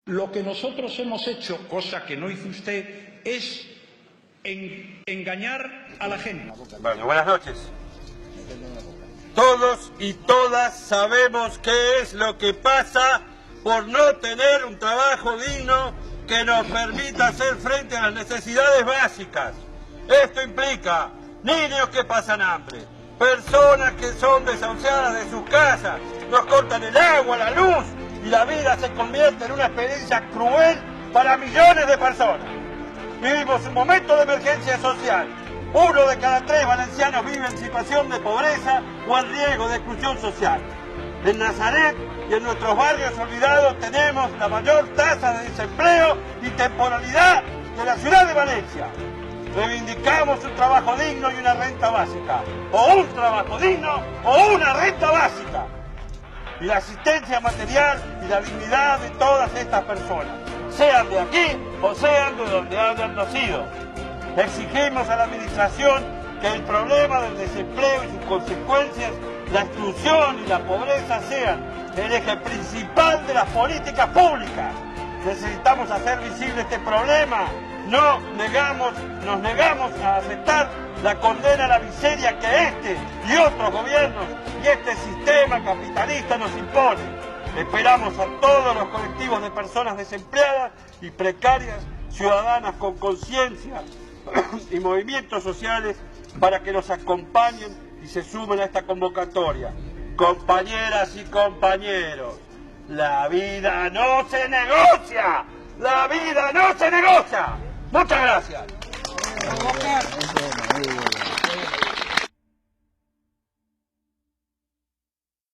Lo que nosotros hemos hecho, cosa que no hizo usted, es engañar a la gente. Bueno, buenas noches. Todos y todas sabemos qué es lo que pasa por no tener un trabajo digno que nos permita hacer frente a las necesidades básicas. Esto implica niños que pasan hambre, personas que son desahuciadas de sus casas, nos cortan el agua, la luz y la vida se convierte en una experiencia cruel para millones de personas. Vivimos un momento de emergencia social. 1 de cada 3 valencianos vive en situación de pobreza o en riesgo de exclusión social. En Nazaret y en nuestros barrios olvidados tenemos la mayor tasa de desempleo y temporalidad de la ciudad de Valencia. Reivindicamos un trabajo digno y una renta básica. O un trabajo digno o una renta básica. Y la asistencia material y la dignidad de todas estas personas, sean de aquí o sean de donde hayan nacido. Exigimos a la administración que el problema del desempleo y sus consecuencias, la exclusión y la pobreza sean el eje principal de las políticas públicas. Necesitamos hacer visible este problema. Nos negamos a aceptar la condena a la miseria que este y otros gobiernos y este sistema capitalista nos impone. Esperamos a todos los colectivos de personas desempleadas y precarias, ciudadanas con conciencia y movimientos sociales para que nos acompañen y se sumen a esta convocatoria. Compañeras y compañeros, la vida no se negocia, la vida no se negocia. Muchas gracias.